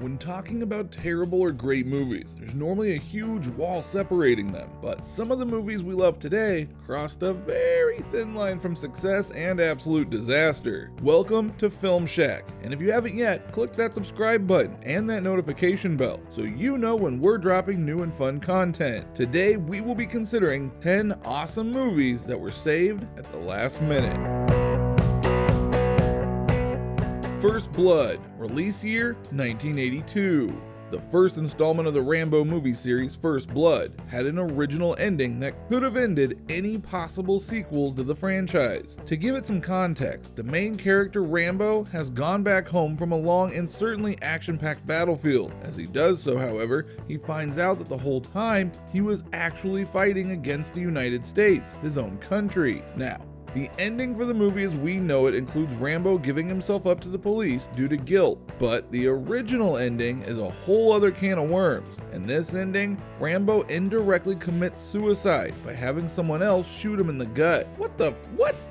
When talking about terrible or great movies, there's normally a huge wall separating them, but some of the movies we love today crossed a very thin line from success and absolute disaster. Welcome to Film Shack, and if you haven't yet, click that subscribe button and that notification bell so you know when we're dropping new and fun content. Today, we will be considering 10 awesome movies that were saved at the last minute. First Blood, release year 1982. The first installment of the Rambo movie series, First Blood, had an original ending that could have ended any possible sequels to the franchise. To give it some context, the main character Rambo has gone back home from a long and certainly action-packed battlefield. As he does so, however, he finds out that the whole time he was actually fighting against the United States, his own country. Now, the ending for the movie as we know it includes Rambo giving himself up to the police due to guilt, but the original ending is a whole other can of worms. In this ending, Rambo indirectly commits suicide by having someone else shoot him in the gut. What?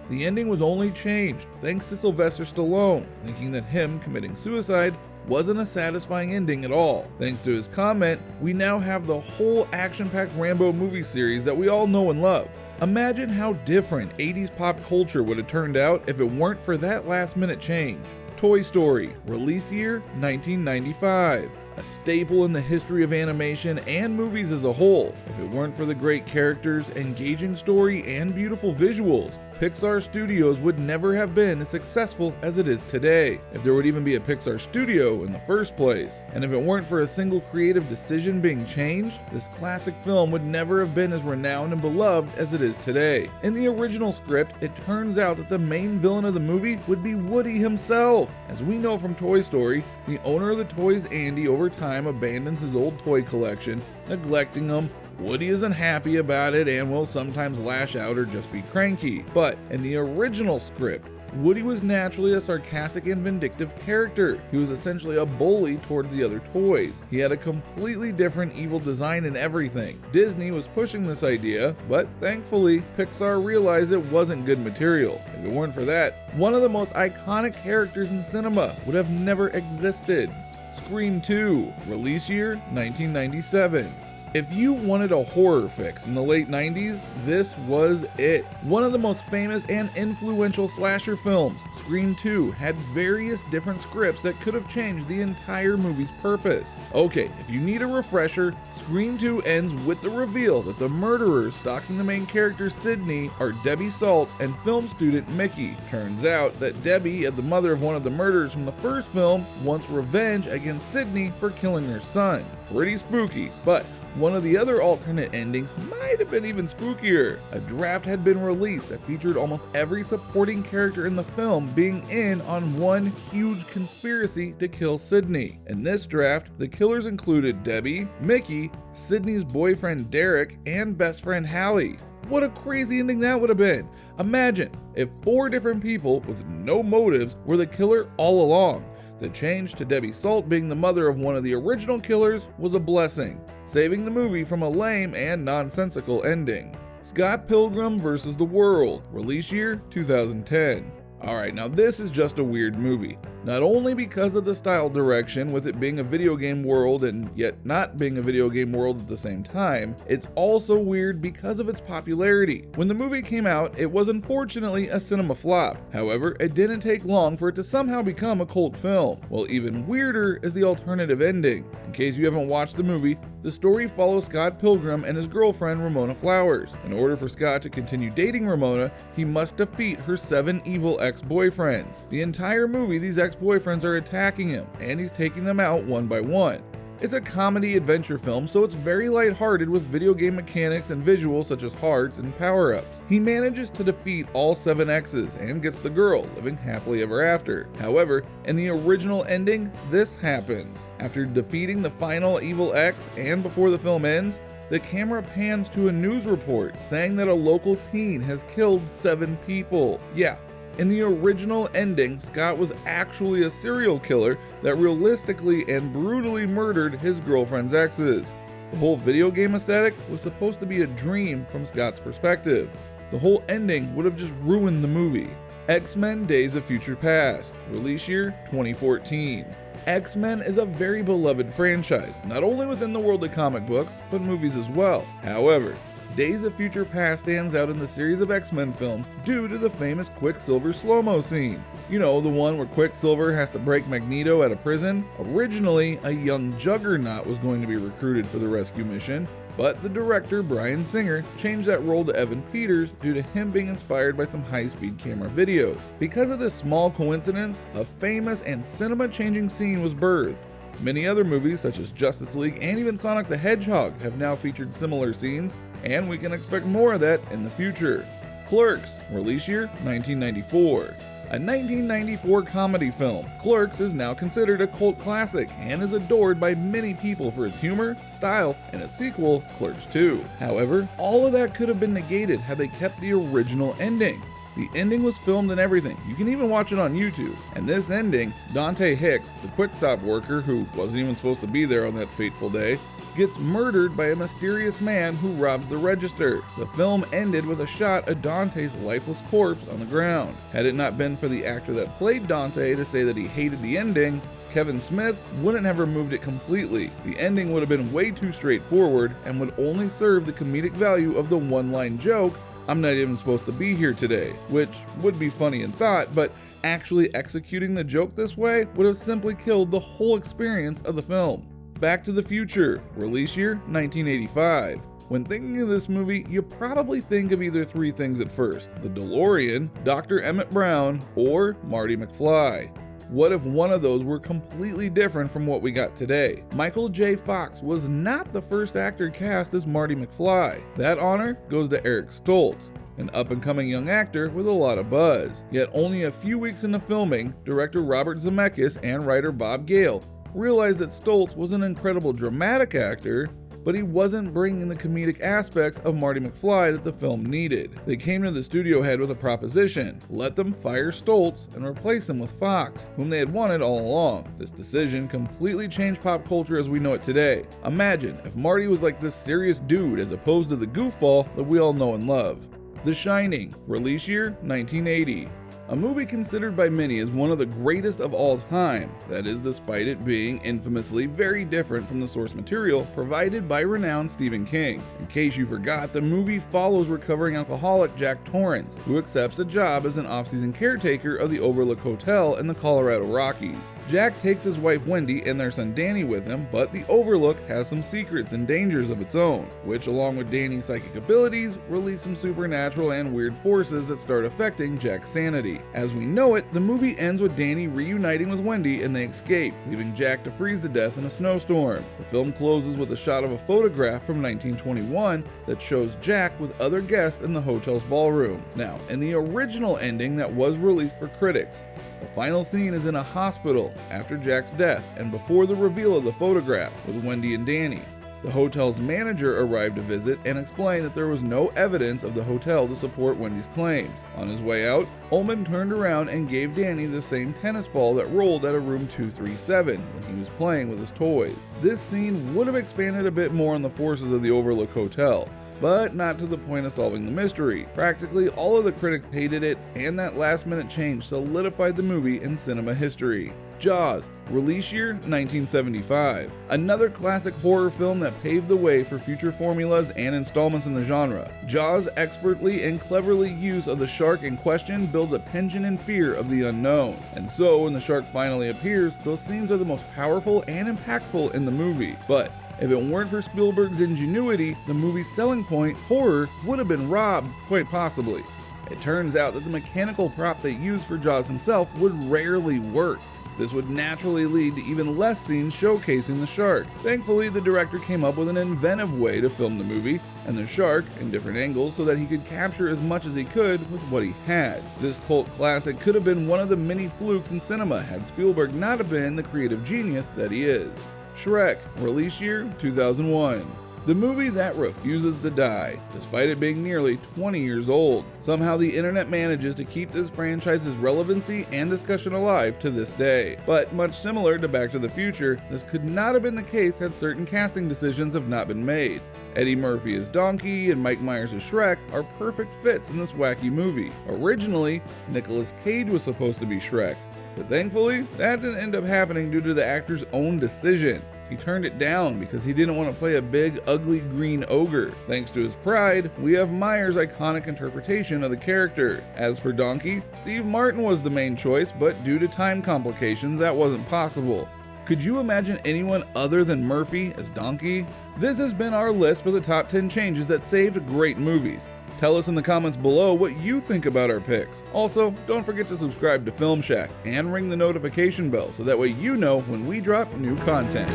The ending was only changed thanks to Sylvester Stallone, thinking that him committing suicide wasn't a satisfying ending at all. Thanks to his comment, we now have the whole action-packed Rambo movie series that we all know and love. Imagine how different 80s pop culture would have turned out if it weren't for that last-minute change. Toy Story, release year 1995. A staple in the history of animation and movies as a whole. If it weren't for the great characters, engaging story, and beautiful visuals, Pixar Studios would never have been as successful as it is today, if there would even be a Pixar studio in the first place. And if it weren't for a single creative decision being changed, this classic film would never have been as renowned and beloved as it is today. In the original script, it turns out that the main villain of the movie would be Woody himself. As we know from Toy Story, the owner of the toys, Andy, over time abandons his old toy collection, neglecting them. Woody isn't happy about it and will sometimes lash out or just be cranky. But in the original script, Woody was naturally a sarcastic and vindictive character. He was essentially a bully towards the other toys. He had a completely different evil design and everything. Disney was pushing this idea, but thankfully, Pixar realized it wasn't good material. If it weren't for that, one of the most iconic characters in cinema would have never existed. Scream 2, release year 1997. If you wanted a horror fix in the late 90s, this was it. One of the most famous and influential slasher films, Scream 2 had various different scripts that could have changed the entire movie's purpose. Okay, if you need a refresher, Scream 2 ends with the reveal that the murderers stalking the main character Sidney are Debbie Salt and film student Mickey. Turns out that Debbie, the mother of one of the murderers from the first film, wants revenge against Sidney for killing her son. Pretty spooky, but one of the other alternate endings might have been even spookier. A draft had been released that featured almost every supporting character in the film being in on one huge conspiracy to kill Sidney. In this draft, the killers included Debbie, Mickey, Sidney's boyfriend Derek, and best friend Hallie. What a crazy ending that would have been. Imagine if 4 different people with no motives were the killer all along. The change to Debbie Salt being the mother of one of the original killers was a blessing, saving the movie from a lame and nonsensical ending. Scott Pilgrim vs. the World, release year 2010. Alright, now this is just a weird movie. Not only because of the style direction, with it being a video game world and yet not being a video game world at the same time, it's also weird because of its popularity. When the movie came out, it was unfortunately a cinema flop. However, it didn't take long for it to somehow become a cult film. Well, even weirder is the alternative ending. In case you haven't watched the movie, the story follows Scott Pilgrim and his girlfriend Ramona Flowers. In order for Scott to continue dating Ramona, he must defeat her 7 evil ex-boyfriends. The entire movie, these ex-boyfriends are attacking him, and he's taking them out one by one. It's a comedy adventure film, so it's very lighthearted with video game mechanics and visuals such as hearts and power-ups. He manages to defeat all 7 exes and gets the girl, living happily ever after. However, in the original ending, this happens. After defeating the final evil ex and before the film ends, the camera pans to a news report saying that a local teen has killed 7 people. Yeah. In the original ending, Scott was actually a serial killer that realistically and brutally murdered his girlfriend's exes. The whole video game aesthetic was supposed to be a dream from Scott's perspective. The whole ending would have just ruined the movie. X-Men Days of Future Past, release year 2014. X-Men is a very beloved franchise, not only within the world of comic books, but movies as well. However, Days of Future Past stands out in the series of X-Men films due to the famous Quicksilver slow-mo scene. You know, the one where Quicksilver has to break Magneto out of prison? Originally, a young Juggernaut was going to be recruited for the rescue mission, but the director, Bryan Singer, changed that role to Evan Peters due to him being inspired by some high-speed camera videos. Because of this small coincidence, a famous and cinema-changing scene was birthed. Many other movies, such as Justice League and even Sonic the Hedgehog, have now featured similar scenes, and we can expect more of that in the future. Clerks, release year 1994. A 1994 comedy film, Clerks is now considered a cult classic and is adored by many people for its humor, style, and its sequel, Clerks 2. However, all of that could have been negated had they kept the original ending. The ending was filmed and everything, you can even watch it on YouTube. And this ending, Dante Hicks, the Quick Stop worker who wasn't even supposed to be there on that fateful day, gets murdered by a mysterious man who robs the register. The film ended with a shot of Dante's lifeless corpse on the ground. Had it not been for the actor that played Dante to say that he hated the ending, Kevin Smith wouldn't have removed it completely. The ending would have been way too straightforward and would only serve the comedic value of the one-line joke, "I'm not even supposed to be here today," which would be funny in thought, but actually executing the joke this way would have simply killed the whole experience of the film. Back to the Future, release year 1985. When thinking of this movie, you probably think of either three things at first: the DeLorean, Dr. Emmett Brown, or Marty McFly. What if one of those were completely different from what we got today? Michael J. Fox was not the first actor cast as Marty McFly. That honor goes to Eric Stoltz, an up-and-coming young actor with a lot of buzz. Yet only a few weeks into filming, director Robert Zemeckis and writer Bob Gale realized that Stoltz was an incredible dramatic actor, but he wasn't bringing the comedic aspects of Marty McFly that the film needed. They came to the studio head with a proposition: let them fire Stoltz and replace him with Fox, whom they had wanted all along. This decision completely changed pop culture as we know it today. Imagine if Marty was like this serious dude as opposed to the goofball that we all know and love. The Shining, release year 1980. A movie considered by many as one of the greatest of all time, that is despite it being infamously very different from the source material provided by renowned Stephen King. In case you forgot, the movie follows recovering alcoholic Jack Torrance, who accepts a job as an off-season caretaker of the Overlook Hotel in the Colorado Rockies. Jack takes his wife Wendy and their son Danny with him, but the Overlook has some secrets and dangers of its own, which along with Danny's psychic abilities, release some supernatural and weird forces that start affecting Jack's sanity. As we know it, the movie ends with Danny reuniting with Wendy and they escape, leaving Jack to freeze to death in a snowstorm. The film closes with a shot of a photograph from 1921 that shows Jack with other guests in the hotel's ballroom. Now, in the original ending that was released for critics, the final scene is in a hospital after Jack's death and before the reveal of the photograph with Wendy and Danny. The hotel's manager arrived to visit and explained that there was no evidence of the hotel to support Wendy's claims. On his way out, Ullman turned around and gave Danny the same tennis ball that rolled out of room 237 when he was playing with his toys. This scene would have expanded a bit more on the forces of the Overlook Hotel, but not to the point of solving the mystery. Practically all of the critics hated it, and that last-minute change solidified the movie in cinema history. Jaws, release year 1975. Another classic horror film that paved the way for future formulas and installments in the genre. Jaws' expertly and cleverly use of the shark in question builds a penchant and fear of the unknown. And so, when the shark finally appears, those scenes are the most powerful and impactful in the movie. But if it weren't for Spielberg's ingenuity, the movie's selling point, horror, would have been robbed, quite possibly. It turns out that the mechanical prop they used for Jaws himself would rarely work. This would naturally lead to even less scenes showcasing the shark. Thankfully, the director came up with an inventive way to film the movie and the shark in different angles so that he could capture as much as he could with what he had. This cult classic could have been one of the many flukes in cinema had Spielberg not have been the creative genius that he is. Shrek, release year 2001. The movie that refuses to die, despite it being nearly 20 years old. Somehow the internet manages to keep this franchise's relevancy and discussion alive to this day. But much similar to Back to the Future, this could not have been the case had certain casting decisions have not been made. Eddie Murphy as Donkey and Mike Myers as Shrek are perfect fits in this wacky movie. Originally, Nicolas Cage was supposed to be Shrek, But thankfully, that didn't end up happening due to the actor's own decision. He turned it down because he didn't want to play a big, ugly green ogre. Thanks to his pride, we have Meyer's iconic interpretation of the character. As for Donkey, Steve Martin was the main choice, but due to time complications, that wasn't possible. Could you imagine anyone other than Murphy as Donkey? This has been our list for the top 10 changes that saved great movies. Tell us in the comments below what you think about our picks. Also, don't forget to subscribe to Film Shack and ring the notification bell so that way you know when we drop new content.